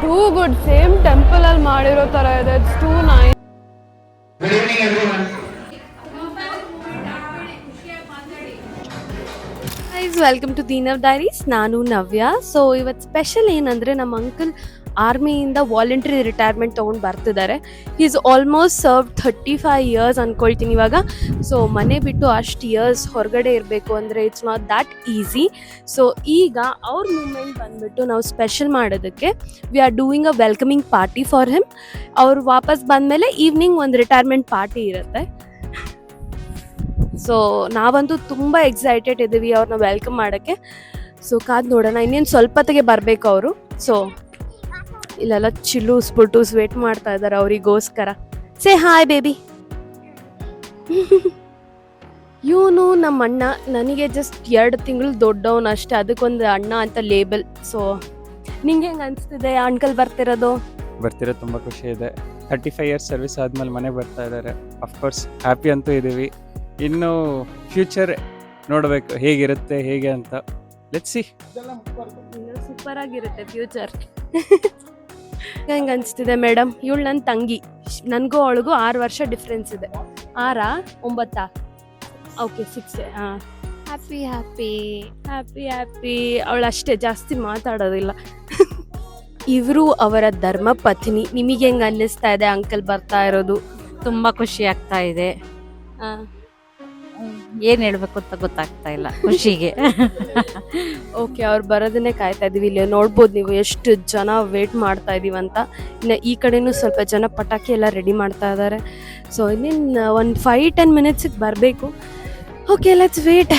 Too good, same temple ಅಲ್ಲಿ ಮಾಡಿರೋ ತರ ಇದೆ. It's too nice. Good evening, everyone. Guys, welcome to Deenav diaries. ನಾನು ನವ್ಯ. ಸೊ ಇವತ್ತು ಸ್ಪೆಷಲ್ ಏನಂದರೆ, ನಮ್ಮ ಅಂಕಲ್ ಆರ್ಮಿಯಿಂದ ವಾಲಂಟ್ರಿ ರಿಟೈರ್ಮೆಂಟ್ ತೊಗೊಂಡು ಬರ್ತಿದ್ದಾರೆ. ಈಸ್ ಆಲ್ಮೋಸ್ಟ್ ಸರ್ವ್ 35 ಇಯರ್ಸ್ ಅಂದ್ಕೊಳ್ತೀನಿ ಇವಾಗ. ಸೊ ಮನೆ ಬಿಟ್ಟು ಅಷ್ಟು ಇಯರ್ಸ್ ಹೊರಗಡೆ ಇರಬೇಕು ಅಂದರೆ it's not that easy. So ಈಗ ಅವ್ರ ಮೂಮೆಂಟ್ ಬಂದುಬಿಟ್ಟು ನಾವು ಸ್ಪೆಷಲ್ ಮಾಡೋದಕ್ಕೆ we are doing a welcoming party for him. ಅವ್ರು ವಾಪಸ್ ಬಂದಮೇಲೆ ಈವ್ನಿಂಗ್ ಒಂದು ರಿಟೈರ್ಮೆಂಟ್ ಪಾರ್ಟಿ ಇರುತ್ತೆ. ಸೊ ನಾವಂತೂ ತುಂಬ ಎಕ್ಸೈಟೆಡ್ ಇದ್ದೀವಿ ಅವ್ರನ್ನ ವೆಲ್ಕಮ್ ಮಾಡೋಕ್ಕೆ. ಸೊ ಕಾದು ನೋಡೋಣ, ಇನ್ನೇನು ಸ್ವಲ್ಪ ಹೊತ್ತಿಗೆ ಬರಬೇಕು ಅವರು. ಸೊ ಇಲ್ಲೆಲ್ಲ ಚಿಲ್ಲೂಸ್ ವೇಟ್ ಮಾಡ್ತಾ ಇದ್ದಾರೆ ಅವರಿಗೋಸ್ಕರ. Say hi baby. ಇವನು ನಮ್ಮ ಅಣ್ಣ, ನನಗೆ ಜಸ್ಟ್ 2 ತಿಂಗಳು ದೊಡ್ಡವನು ಅಷ್ಟೇ, ಅದಕ್ಕೊಂದು ಅಣ್ಣ ಅಂತ ಲೇಬಲ್. ಸೊ ನಿಂಗೆ ಹೆಂಗೆ ಅನಿಸ್ತಿದೆ ಅಂಕಲ್ ಬರ್ತಿರೋದು? ತುಂಬ ಖುಷಿ ಇದೆ. 35 ಇಯರ್ಸ್ ಸರ್ವಿಸ್ ಆದಮೇಲೆ ಮನೆಗೆ ಬರ್ತಾ ಇದ್ದಾರೆ. ಅಫ್ಕೋರ್ಸ್ ಹ್ಯಾಪಿ ಅಂತೂ ಇದ್ದೀವಿ. ಇನ್ನು ಫ್ಯೂಚರ್ ನೋಡಬೇಕು ಹೇಗಿರುತ್ತೆ ಹೇಗೆ ಅಂತ. Let's see. ಸೂಪರ್ ಆಗಿರುತ್ತೆ ಫ್ಯೂಚರ್. ಹೆಂಗೆ ಅನಿಸ್ತಿದೆ ಮೇಡಮ್? ಇವಳು ನನ್ನ ತಂಗಿ, ನನಗೂ ಅವಳಿಗೂ 6 ವರ್ಷ ಡಿಫ್ರೆನ್ಸ್ ಇದೆ. 6 9 ಓಕೆ 6. ಹಾಂ, ಹ್ಯಾಪಿ ಹ್ಯಾಪಿ ಹ್ಯಾಪಿ ಹ್ಯಾಪಿ. ಅವಳು ಅಷ್ಟೇ, ಜಾಸ್ತಿ ಮಾತಾಡೋದಿಲ್ಲ. ಇವರು ಅವರ ಧರ್ಮ ಪತ್ನಿ. ನಿಮಗೆ ಹೆಂಗೆ ಅನ್ನಿಸ್ತಾ ಇದೆ ಅಂಕಲ್ ಬರ್ತಾ ಇರೋದು? ತುಂಬ ಖುಷಿ ಆಗ್ತಾ ಇದೆ. ಏನು ಹೇಳಬೇಕು ಅಂತ ಗೊತ್ತಾಗ್ತಾ ಇಲ್ಲ ಖುಷಿಗೆ. ಓಕೆ, ಅವ್ರು ಬರೋದನ್ನೇ ಕಾಯ್ತಾ ಇದ್ದೀವಿ. ಇಲ್ಲಿ ನೋಡ್ಬೋದು ನೀವು ಎಷ್ಟು ಜನ ವೇಟ್ ಮಾಡ್ತಾ ಇದ್ದೀವಂತ. ಇನ್ನು ಈ ಕಡೆನೂ ಸ್ವಲ್ಪ ಜನ ಪಟಾಕಿ ಎಲ್ಲ ರೆಡಿ ಮಾಡ್ತಾ ಇದ್ದಾರೆ. ಸೊ ಇನ್ನೇನು ಒಂದು 5-10 ಮಿನಿಟ್ಸಿಗೆ ಬರಬೇಕು. Okay, let's wait.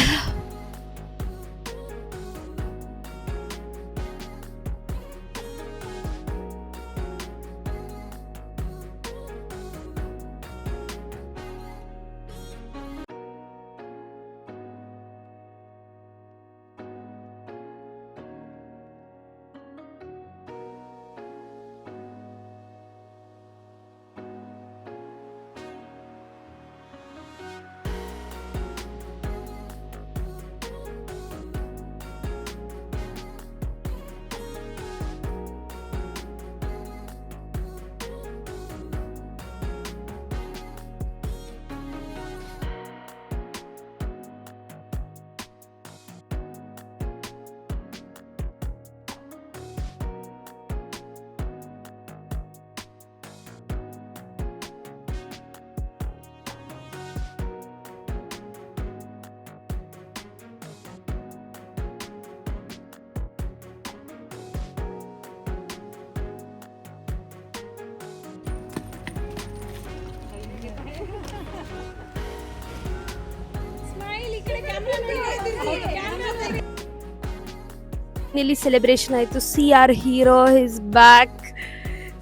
ಇಲ್ಲಿ ಸೆಲೆಬ್ರೇಷನ್ ಆಯಿತು. CR hero is back.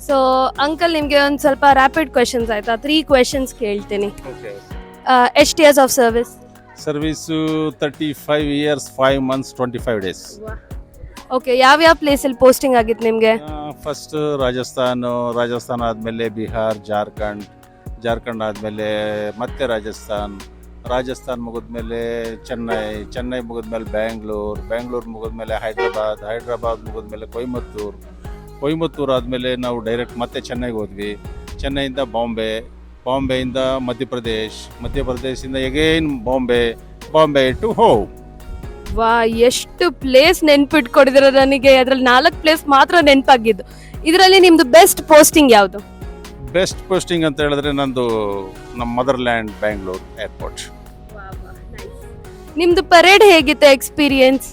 So uncle, ನಿಮಗೆ ಒಂದು ಸ್ವಲ್ಪ ರ್ಯಾಪಿಡ್ ಕ್ವೆಶನ್ಸ್ ಆಯ್ತಾ? 3 ಕ್ವೆಶನ್ಸ್ ಕೇಳ್ತೀನಿ. ಎಷ್ಟು years of service? Service 35 years 5 months 25 days. Okay, ಯಾವ್ಯಾವ ಪ್ಲೇಸಲ್ಲಿ ಪೋಸ್ಟಿಂಗ್ ಆಗಿತ್ತು ನಿಮಗೆ? ಫಸ್ಟ್ ರಾಜಸ್ಥಾನ ಆದಮೇಲೆ ಬಿಹಾರ್, ಜಾರ್ಖಂಡ್ ಆದಮೇಲೆ ಮತ್ತೆ ರಾಜಸ್ಥಾನ್ ಮುಗಿದ್ಮೇಲೆ ಚೆನ್ನೈ ಮುಗಿದ್ಮೇಲೆ ಬ್ಯಾಂಗ್ಳೂರು ಮುಗಿದ್ಮೇಲೆ ಹೈದ್ರಾಬಾದ್ ಮುಗಿದ್ಮೇಲೆ ಕೊಯಮತ್ತೂರು ಆದಮೇಲೆ ನಾವು ಡೈರೆಕ್ಟ್ ಮತ್ತೆ ಚೆನ್ನೈಗೆ ಹೋದ್ವಿ. ಚೆನ್ನೈಯಿಂದ ಬಾಂಬೆಯಿಂದ ಮಧ್ಯಪ್ರದೇಶದಿಂದ ಎಗೇನ್ ಬಾಂಬೆ ಟು ಹೋಮ್. ವಾ, ಎಷ್ಟು ಪ್ಲೇಸ್ ನೆನ್ಪಿಟ್ಕೊಡಿದ್ರ ನನಗೆ. ಅದ್ರಲ್ಲಿ 4 ಪ್ಲೇಸ್ ಮಾತ್ರ ನೆನಪಾಗಿದ್ದು. ಇದರಲ್ಲಿ ನಿಮ್ದು ಬೆಸ್ಟ್ ಪೋಸ್ಟಿಂಗ್ ಯಾವುದು? ಬೆಸ್ಟ್ ಪೋಸ್ಟಿಂಗ್ ಅಂತ ಹೇಳಿದ್ರೆ ನಂದು ನಮ್ಮ ಮದರ್ಲ್ಯಾಂಡ್ ಬ್ಯಾಂಗ್ಳೂರ್ ಏರ್ಪೋರ್ಟ್. ನಿಮ್ದು ಪರೇಡ್ ಹೇಗಿತ್ತು ಎಕ್ಸ್ಪೀರಿಯನ್ಸ್?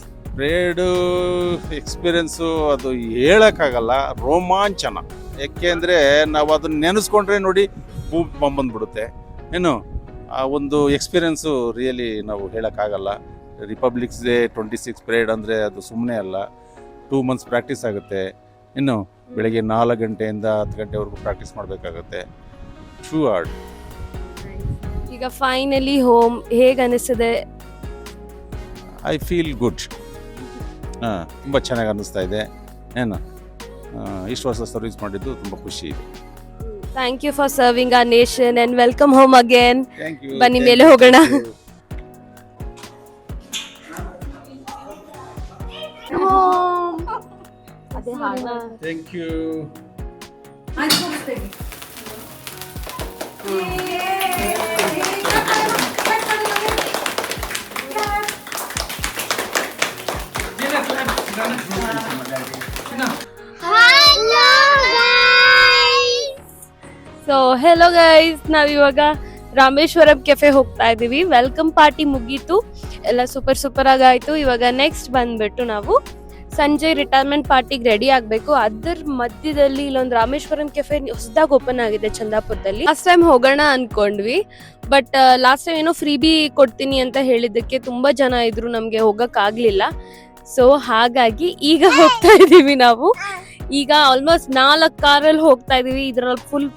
ಎಕ್ಸ್ಪೀರಿಯನ್ಸು ಅದು ಹೇಳೋಕ್ಕಾಗಲ್ಲ, ರೋಮಾಂಚನ. ಯಾಕೆಂದರೆ ನಾವು ಅದನ್ನ ನೆನೆಸ್ಕೊಂಡ್ರೆ ನೋಡಿ ಬಂದ್ಬಿಡುತ್ತೆ. ಏನು ಆ ಒಂದು ಎಕ್ಸ್ಪೀರಿಯನ್ಸು ರಿಯಲಿ ನಾವು ಹೇಳೋಕ್ಕಾಗಲ್ಲ. ರಿಪಬ್ಲಿಕ್ಸ್ ಡೇ 26 ಪರೇಡ್ ಅಂದರೆ ಅದು ಸುಮ್ಮನೆ ಅಲ್ಲ. 2 ಮಂತ್ಸ್ ಪ್ರಾಕ್ಟೀಸ್ ಆಗುತ್ತೆ. ಇನ್ನು ಬೆಳಗ್ಗೆ 4 ಗಂಟೆಯಿಂದ 10 ಗಂಟೆವರೆಗೂ ಪ್ರಾಕ್ಟೀಸ್ ಮಾಡಬೇಕಾಗುತ್ತೆ. True hard. ಈಗ ಫೈನಲಿ ಹೋಮ್, ಹೇಗೆ ಅನಿಸ್ತದೆ? I feel good. ತುಂಬ ಚೆನ್ನಾಗಿ ಅನ್ನಿಸ್ತಾ ಇದೆ. ಏನು ಇಷ್ಟು ವರ್ಷ ಸರ್ವಿಸ್ ಮಾಡಿದ್ದು ತುಂಬ ಖುಷಿ ಇದೆ. Thank you for serving our nation and welcome home again. Thank you. ಬನ್ನಿ ಮೇಲೆ ಹೋಗೋಣ. ಅದೇ ಹಾಡು. Thank you. So hello guys, ನಾವಿವಾಗ ರಾಮೇಶ್ವರಂ ಕೆಫೆ ಹೋಗ್ತಾ ಇದೀವಿ. ವೆಲ್ಕಮ್ ಪಾರ್ಟಿ ಮುಗೀತು, ಎಲ್ಲ ಸೂಪರ್ ಆಗಾಯ್ತು. ಇವಾಗ ನೆಕ್ಸ್ಟ್ ಬಂದ್ಬಿಟ್ಟು ನಾವು ಸಂಜೆ ರಿಟೈರ್ಮೆಂಟ್ ಪಾರ್ಟಿಗೆ ರೆಡಿ ಆಗಬೇಕು. ಅದರ ಮಧ್ಯದಲ್ಲಿ ಇಲ್ಲೊಂದು ರಾಮೇಶ್ವರಂ ಕೆಫೆ ಹೊಸದಾಗಿ ಓಪನ್ ಆಗಿದೆ ಚಂದಾಪುರದಲ್ಲಿ. ಲಾಸ್ಟ್ ಟೈಮ್ ಹೋಗೋಣ ಅನ್ಕೊಂಡ್ವಿ, ಬಟ್ ಲಾಸ್ಟ್ ಟೈಮ್ ಏನೋ ಫ್ರೀಬಿ ಕೊಡ್ತೀನಿ ಅಂತ ಹೇಳಿದ್ದಕ್ಕೆ ತುಂಬಾ ಜನ ಇದ್ರು, ನಮಗೆ ಹೋಗಕ್ ಆಗ್ಲಿಲ್ಲ. ಸೊ ಹಾಗಾಗಿ ಈಗ ಹೋಗ್ತಾ ಇದೀವಿ ನಾವು. ಈಗ ಆಲ್ಮೋಸ್ಟ್ 4 ಕಾರಲ್ಲಿ ಹೋಗ್ತಾ ಇದೀವಿ. ಇದ್ರಲ್ಲಿ ಫುಲ್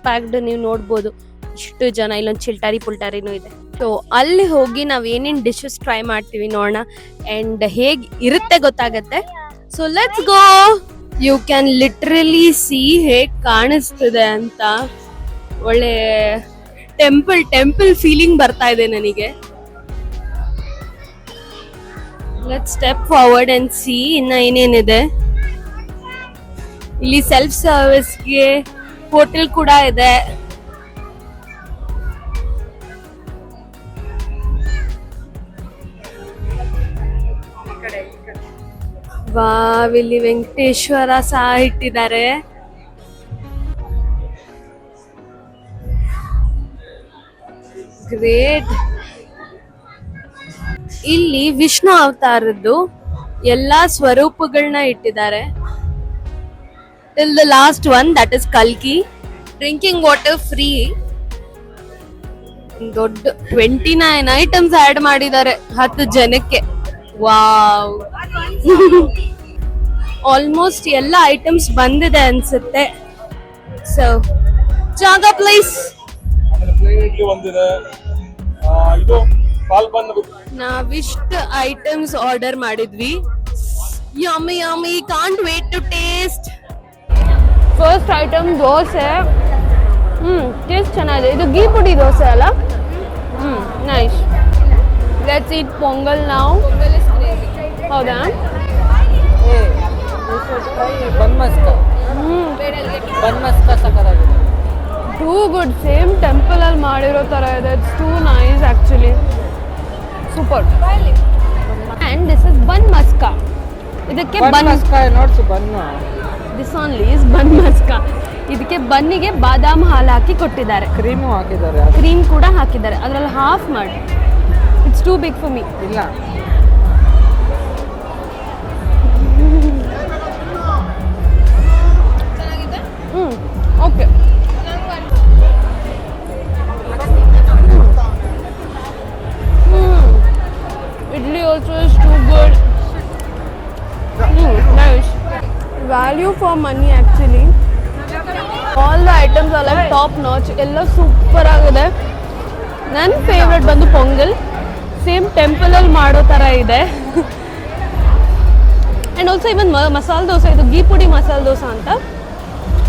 ಪ್ಯಾಕ್ಡ್ ನೀವು ನೋಡ್ಬೋದು, ಇಷ್ಟು ಜನ. ಇಲ್ಲೊಂದು ಚಿಲ್ಟಾರಿ ಪುಲ್ಟಾರಿನೂ ಇದೆ. ಸೊ ಅಲ್ಲಿ ಹೋಗಿ ನಾವ್ ಏನೇನ್ ಡಿಶಸ್ ಟ್ರೈ ಮಾಡ್ತೀವಿ ನೋಡೋಣ, ಅಂಡ್ ಹೇಗ್ ಇರುತ್ತೆ ಗೊತ್ತಾಗತ್ತೆ. So let's go. You can literally see ಹೇಗ್ ಕಾಣಿಸ್ತಿದೆ ಅಂತ. ಒಳ್ಳೆ ಟೆಂಪಲ್ ಫೀಲಿಂಗ್ ಬರ್ತಾ ಇದೆ ನನಗೆ. Let's step forward and see ಇನ್ನ ಏನೇನಿದೆ. ಇಲ್ಲಿ ಸೆಲ್ಫ್ ಸರ್ವಿಸ್ಗೆ ಹೋಟೆಲ್ ಕೂಡ ಇದೆ. ವಾವ್, ಇಲ್ಲಿ ವೆಂಕಟೇಶ್ವರ ಸಹ ಇಟ್ಟಿದ್ದಾರೆ. ಗ್ರೇಟ್. ಇಲ್ಲಿ ವಿಷ್ಣು ಅವತಾರದ್ದು ಎಲ್ಲಾ ಸ್ವರೂಪಗಳನ್ನ ಇಟ್ಟಿದ್ದಾರೆ. Till the last one, that is ಕಲ್ಕಿ. Drinking water free. ದೊಡ್ಡ 29 ಐಟಮ್ಸ್ ಆಡ್ ಮಾಡಿದ್ದಾರೆ 10 ಜನಕ್ಕೆ. ವಾವ್. ಆಲ್ಮೋಸ್ಟ್ ಎಲ್ಲ ಐಟಮ್ಸ್ ಬಂದಿದೆ ಅನ್ಸುತ್ತೆ. ಸೊ ಜಾಗ ಪ್ಲೇಸ್ ನಾವಿಷ್ಟು ಐಟಮ್ಸ್ ಆರ್ಡರ್ ಮಾಡಿದ್ವಿ. Yummy can't wait to taste. First item dosa. Taste ಚೆನ್ನಾಗಿದೆ. ಇದು ಗೀ ಪುಡಿ ದೋಸೆ ಅಲ್ಲ? ನೈಸ್. ಲೆಟ್ಸ್ ಈಟ್ ಪೊಂಗಲ್ ನಾವು. ಹೌದಾ? Too good. ಸೇಮ್ ಟೆಂಪಲ್ ಅಲ್ಲಿ ಮಾಡಿರೋ ತರ ಇದೆ. It's too nice actually. Super. And this is bun maska. ಇದಕ್ಕೆ ಬನ್ ನೋಡ್ಸು bun. This only is bun maska. ಇದಕ್ಕೆ ಬನ್ನಿಗೆ ಬಾದಾಮ್ ಹಾಲು ಹಾಕಿ ಕೊಟ್ಟಿದ್ದಾರೆ. ಕ್ರೀಮು ಹಾಕಿದ್ದಾರೆ. ಕ್ರೀಮ್ ಕೂಡ ಹಾಕಿದ್ದಾರೆ. ಅದ್ರಲ್ಲಿ ಹಾಫ್ ಮಾಡಿ. It's too big for me. ಇಲ್ಲ, okay. Idli also is too good. Nice. Value for money actually. All the items are like top notch. ಎಲ್ಲ ಸೂಪರ್ ಆಗಿದೆ. ನನ್ನ ಫೇವ್ರೆಟ್ ಬಂದು ಪೊಂಗಲ್. ಸೇಮ್ ಟೆಂಪಲ್ ಅಲ್ಲಿ ಮಾಡೋ ತರ ಇದೆ. ಅಂಡ್ ಆಲ್ಸೋ ಇವನ್ ಮಸಾಲೆ ದೋಸೆ, ಇದು ಗೀ ಪುಡಿ ಮಸಾಲೆ ದೋಸೆ ಅಂತ.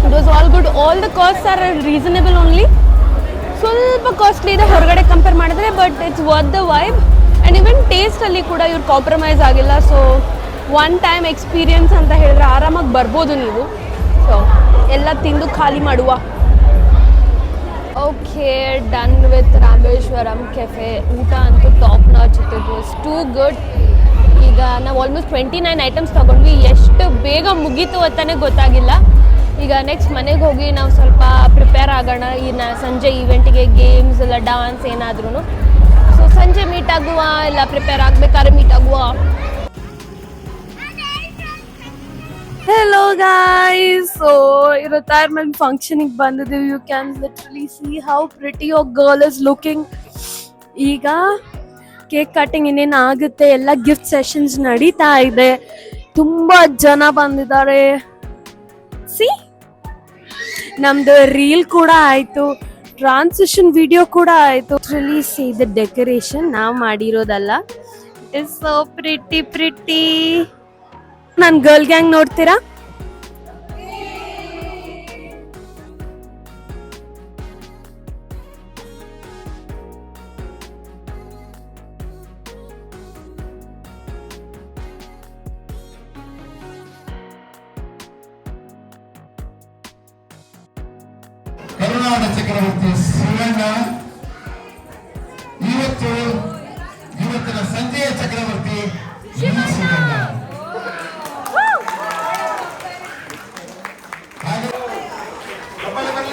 It was all good. All the cost are reasonable only. ಸ್ವಲ್ಪ ಕಾಸ್ಟ್ಲಿ ಇದೆ ಹೊರಗಡೆ ಕಂಪೇರ್ ಮಾಡಿದ್ರೆ, but it's worth the vibe. And even ಟೇಸ್ಟಲ್ಲಿ ಕೂಡ ಇವ್ರು ಕಾಂಪ್ರಮೈಸ್ ಆಗಿಲ್ಲ. ಸೊ ಒನ್ ಟೈಮ್ ಎಕ್ಸ್ಪೀರಿಯನ್ಸ್ ಅಂತ ಹೇಳಿದ್ರೆ ಆರಾಮಾಗಿ ಬರ್ಬೋದು ನೀವು. ಸೊ ಎಲ್ಲ ತಿಂದು ಖಾಲಿ ಮಾಡುವ. Okay, done with Rameshwaram Cafe. ಊಟ ಅಂತೂ ಟಾಪ್ ನಾಚ್ ಇತ್ತು. It was too good. ಈಗ ನಾವು ಆಲ್ಮೋಸ್ಟ್ 29 ಐಟಮ್ಸ್ ತೊಗೊಂಡ್ವಿ. ಎಷ್ಟು ಬೇಗ ಮುಗೀತು ಅಂತಾನೆ ಗೊತ್ತಾಗಿಲ್ಲ. ಈಗ ನೆಕ್ಸ್ಟ್ ಮನೆಗೆ ಹೋಗಿ ನಾವು ಸ್ವಲ್ಪ ಪ್ರಿಪೇರ್ ಆಗೋಣ ಈ ಸಂಜೆ ಈವೆಂಟಿಗೆ. ಗೇಮ್ಸ್ ಇಲ್ಲ ಡಾನ್ಸ್ ಏನಾದ್ರೂ. ಸೊ ಸಂಜೆ ಮೀಟ್ ಆಗುವ, ಇಲ್ಲ ಪ್ರಿಪೇರ್ ಆಗಬೇಕಾದ್ರೆ ಮೀಟ್ ಆಗುವ. Hello guys. ಸೊ ರಿಟೈರ್ಮೆಂಟ್ ಫಂಕ್ಷನಿಗೆ ಬಂದಿದ್ದೀವಿ. You can literally see how pretty your girl is looking. ಈಗ ಕೇಕ್ ಕಟಿಂಗ್ ಇನ್ನೇನು ಆಗುತ್ತೆ. ಎಲ್ಲ ಗಿಫ್ಟ್ ಸೆಷನ್ಸ್ ನಡೀತಾ ಇದೆ. ತುಂಬಾ ಜನ ಬಂದಿದ್ದಾರೆ. ಸಿ, ನಮ್ದು ರೀಲ್ ಕೂಡ ಆಯ್ತು, ಟ್ರಾನ್ಸಿಷನ್ ವಿಡಿಯೋ ಕೂಡ ಆಯ್ತು. ರಿಲೀಸ್ ದ ಡೆಕೋರೇಷನ್ ನಾವು ಮಾಡಿರೋದಲ್ಲ. It is so pretty. ನನ್ನ ಗರ್ಲ್ ಗ್ಯಾಂಗ್ ನೋಡ್ತೀರಾ? ತುಳುನಾಡ ಚಕ್ರವರ್ತಿ ಶಿವಣ್ಣ, ಇವತ್ತಿನ ಸಂಜೆಯ ಚಕ್ರವರ್ತಿ ಶಿವಣ್ಣ.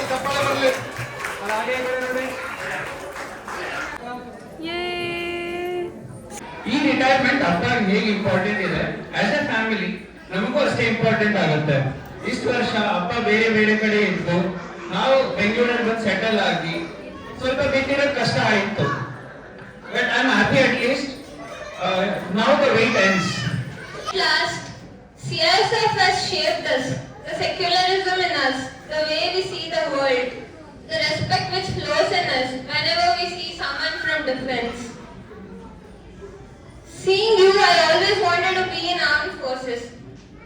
ಚಪ್ಪಾಳೆ ಬರಲಿ. ಈ ರಿಟೈರ್ಮೆಂಟ್ ಅಪ್ಪ ಹೇಗೆ ಇಂಪಾರ್ಟೆಂಟ್ ಇದೆ, ಆಸ್ ಎ ಫ್ಯಾಮಿಲಿ ನಮಗೂ ಅಷ್ಟೇ ಇಂಪಾರ್ಟೆಂಟ್ ಆಗುತ್ತೆ. ಇಷ್ಟು ವರ್ಷ ಅಪ್ಪ ಬೇರೆ ಬೇರೆ ಕಡೆ ಇದ್ದು ನಾವು ಬೆಂಗಳೂರಲ್ಲಿ ಬಂದು ಸೆಟಲ್ ಆಗಿ ಸ್ವಲ್ಪ ಬಿಟ್ಟಿರೋದು ಕಷ್ಟ ಆಯಿತು. But I am happy at least now the wait ends. Last, CSF has shaped us, the secularism in us, the way we see the world, the respect which flows in us whenever we see someone from difference. Seeing you, I always wanted to be in armed forces,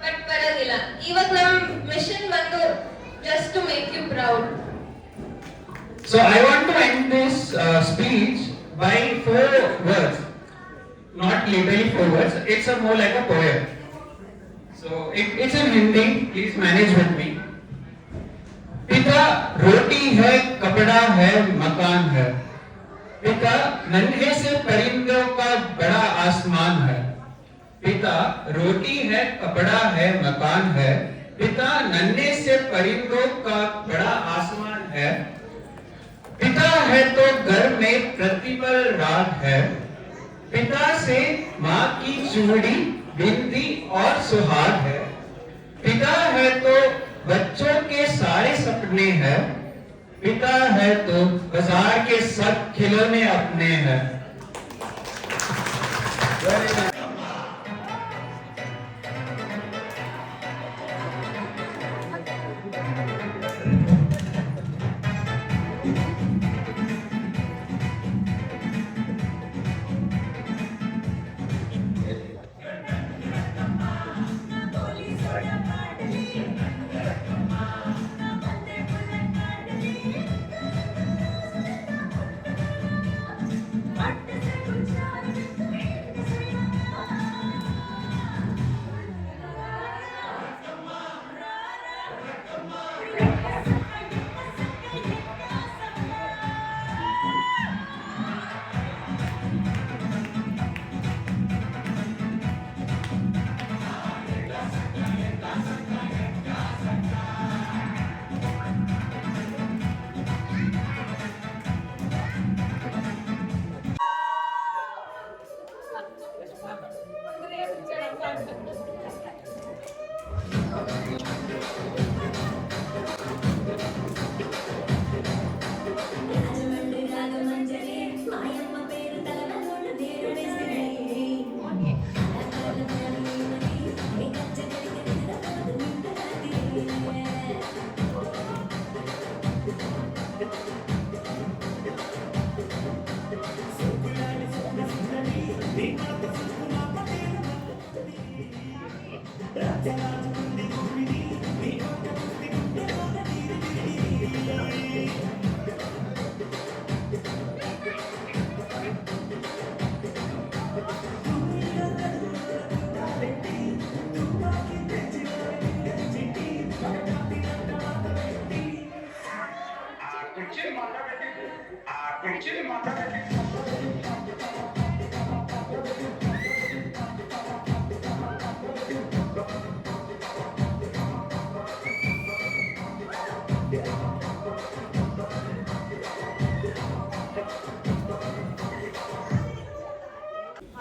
but paradilla. Ivat nam mission bandu just to make you proud. So I want to end this speech by 4 words. Not literally 4 words, it's a more like a poem. So it's in Hindi, please manage with me. पिता रोटी है, कपड़ा है, मकान है. पिता नन्हे से परिंदों का बड़ा आसमान है. पिता रोटी है, कपड़ा है, मकान है. पिता नन्हे से परिंदों का बड़ा आसमान है. पिता है तो घर में प्रतिपल रात है. पिता से माँ की चूड़ी, बिंदी और सुहाग है. पिता है तो बच्चों के सारे सपने हैं. पिता है तो बाजार के सब खिलौने अपने हैं.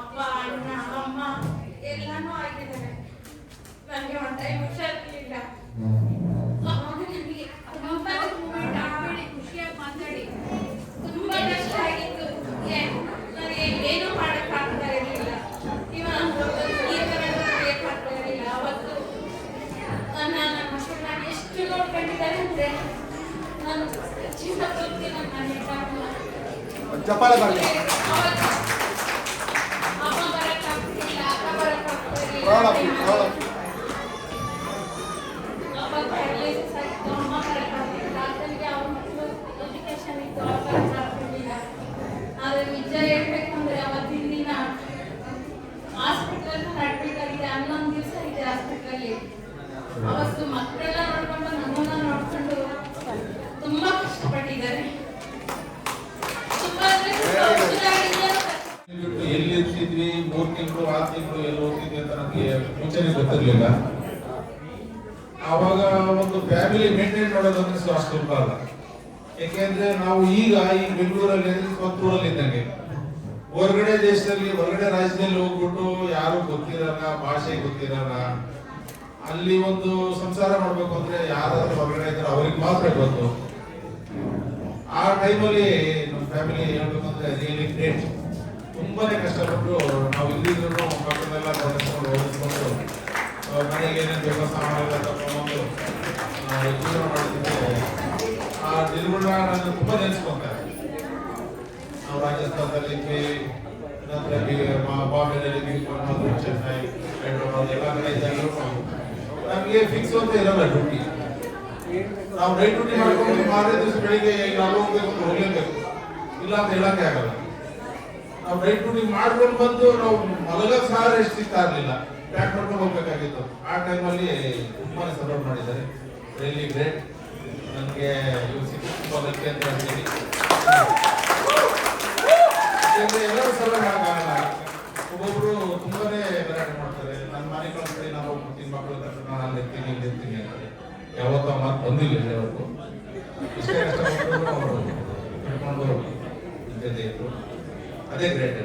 ಅಪ್ಪ ಅಣ್ಣ ಅಮ್ಮ ಎಲ್ಲಾನು ಆಗಿದ್ದಾರೆ. ನನಗೆ ಒಂದು ಟೈಮ್ ಹುಷಾರಿರ್ಲಿಲ್ಲ. ಅವಾಗ ನನಗೆ ತುಂಬಾ ಮೂಮೆಂಟ್ ಆಗ್ಬೇಡಿ, ಖುಷಿಯಾಗಿ ಮಾತಾಡಿ. ತುಂಬಾ ಕಷ್ಟ ಆಗಿತ್ತು. ನನಗೆ ಏನೂ ಮಾಡೋಕ್ಕಾಗ್ತಾ ಇರಲಿಲ್ಲ. ಇವನ್ ಈ ಥರ ನಡೆಯೋಕ್ಕಾಗ್ತಾ ಇರಲಿಲ್ಲ. ಅವತ್ತು ನನ್ನ ಮಕ್ಕಳು ನಾನು ಎಷ್ಟು ನೋಡ್ಕೊಂಡಿದ್ದಾರೆ ಅಂದರೆ ನಾನು ಜೀವನ ಪೂರ್ತಿ ನನ್ನ ನೆನಪಾಗಲ್ಲ. ಚಪ್ಪಾಳೆ ಬರಲಿ. ಅಮ್ಮ ಬರೋಕ್ಕಾಗ್ತಿಲ್ಲ, ಅಕ್ಕ ಬರೋಕ್ಕಾಗ್ತಿರಲಿಲ್ಲ. ಅಪ್ಪ ಪ್ಯಾರಲೈಸಿಸ್ ಆಗಿತ್ತು, ಅಮ್ಮ ಬರೋಕ್ಕಾಗ್ತಿಲ್ಲ. ಅಕ್ಕನಿಗೆ ಅವ್ರ ಮಕ್ಕಳು ಎಜುಕೇಶನ್ ಇತ್ತು, ಅವ್ರು ಬರೋಕ್ಕಾಗ್ತಿರ್ಲಿಲ್ಲ. ಆದರೆ ನಿಜ ಹೇಳ್ಬೇಕಂದ್ರೆ ಅವತ್ತಿನ ದಿನ ಹಾಸ್ಪಿಟಲ್ ಅಡ್ಮಿಟ್ ಆಗಿದೆ. 11 ದಿವಸ ಇದೆ ಹಾಸ್ಪಿಟಲಲ್ಲಿ. ಅವತ್ತು ಮಕ್ಕಳೆಲ್ಲ ನೋಡ್ಕೊಂಡು ನಮ್ಮನ್ನ ನೋಡ್ಕೊಂಡು ತುಂಬಾ ಕಷ್ಟಪಟ್ಟು ತಿಂಗಳು 6 ತಿಂಗಳು ಎಲ್ಲಿ ಹೋಗ್ತಿದ್ವಿ ಅಂತ ನಮಗೆ ಮುಂಚೆನೆ ಗೊತ್ತಿರಲಿಲ್ಲ. ಆವಾಗ ಒಂದು ಫ್ಯಾಮಿಲಿ ಮೇಂಟೈನ್ ಮಾಡೋದಂದ್ರೆ ಅಷ್ಟು ಸುಲಭ ಅಲ್ಲ. ಯಾಕೆಂದ್ರೆ ನಾವು ಈಗ ಈ ಬೆಂಗಳೂರಲ್ಲಿ ಸ್ವಂತೂರಲ್ಲಿ ಇದ್ದಂಗೆ ಹೊರಗಡೆ ದೇಶದಲ್ಲಿ ಹೊರಗಡೆ ರಾಜ್ಯದಲ್ಲಿ ಹೋಗ್ಬಿಟ್ಟು ಯಾರು ಗೊತ್ತಿರಲ್ಲ, ಭಾಷೆ ಗೊತ್ತಿರಲ್ಲ. ಅಲ್ಲಿ ಒಂದು ಸಂಸಾರ ಮಾಡ್ಬೇಕು ಅಂದ್ರೆ ಯಾರಾದ್ರೂ ಹೊರಗಡೆ ಇದ್ರೆ ಅವ್ರಿಗೆ ಮಾತ್ರ ಗೊತ್ತು. ಆ ಟೈಮಲ್ಲಿ ನಮ್ಮ ಫ್ಯಾಮಿಲಿ ಹೇಳ್ಬೇಕಂದ್ರೆ ರಿಯಲಿ ಗ್ರೇಟ್. ತುಂಬಾನೇ ಕಷ್ಟಪಟ್ಟು ನಾವು ಇಲ್ಲಿದ್ರು ಮಕ್ಕಳನ್ನೆಲ್ಲ ಬಡಿಸ್ಕೊಂಡು ಓದಿಸ್ಕೊಂಡು ಮನೆಗೆ ಏನೇನು ಬೇಕೋ ಸಾಮಾನೆಲ್ಲ ತಗೊಂಡು ಜೀವನ ಮಾಡ್ತಿದ್ದೆ. ಆ ದಿನಗಳನ್ನ ನಾನು ತುಂಬಾ ನೆನೆಸ್ಕೊಂತಾರೆ. ನಾವು ರಾಜಸ್ಥಾನದಲ್ಲಿದ್ವಿ, ನಂತರ ಬಾಂಬೆನಲ್ಲಿ, ಚೆನ್ನೈ, ಹೈದ್ರಾಬಾದ್ ಎಲ್ಲ ಕಡೆ ಇದ್ದಾಗಲೂ ನಮಗೆ ಫಿಕ್ಸ್ ಅಂತ ಇರಲ್ಲ ಡ್ಯೂಟಿ. ನಾವು ನೈಟ್ ಡ್ಯೂಟಿ ಮಾಡ್ಕೊಂಡು ಮಾರನೇ ದಿವಸ ಬೆಳಿಗ್ಗೆ ನಾವು ಹೋಗ್ಬೇಕು ಅಂತ ಹೋಗ್ಲೇಬೇಕು, ಇಲ್ಲ ಅಂತ ಹೇಳಕ್ಕೆ ಆಗಲ್ಲ. ನಾವು ನೈಟ್ ಡ್ಯೂಟಿ ಮಾಡ್ಕೊಂಡು ಬಂದು ನಾವು ಮಲಗಕ್ಕೆ ಸಹ ರೆಸ್ಟ್ ಸಿಗ್ತಾ ಇರಲಿಲ್ಲ, ಪ್ಯಾಕ್ ಮಾಡ್ಕೊಂಡು ಹೋಗ್ಬೇಕಾಗಿತ್ತು. ಆ ಟೈಮಲ್ಲಿ ತುಂಬಾ ಸಪೋರ್ಟ್ ಮಾಡಿದ್ದಾರೆ. Really great. ನನಗೆ ಇವ್ರು ಸಿಕ್ಕ ತುಂಬ ಲಕ್ಕಿ ಅಂತ ಹೇಳ್ತೀನಿ. ಎಲ್ಲರೂ ಸಲ ಮಾಡೋಕ್ಕಾಗಲ್ಲ. ಒಬ್ಬೊಬ್ರು ತುಂಬಾನೇ ಗಲಾಟೆ ಮಾಡ್ತಾರೆ. ನನ್ನ ಮನೆ ಕಳ್ಸಿ ನಾವು ಹೋಗ್ಬಿಡ್ತೀನಿ, ಮಕ್ಕಳ ತಕ್ಷಣ ನಾನು ಇರ್ತೀನಿ ಇಲ್ಲಿ ಇರ್ತೀನಿ ಅಂತಾರೆ. ಯಾವತ್ತೂ ಆ ಮಾತು ಬಂದಿಲ್ಲ ಇಲ್ಲಿವರೆಗೂ. ಇಷ್ಟೇ ಕಷ್ಟಪಟ್ಟು ಹಿಡ್ಕೊಂಡು ಇದ್ದೇ ಇತ್ತು. ಅದೇ ಗ್ರೇಟ್.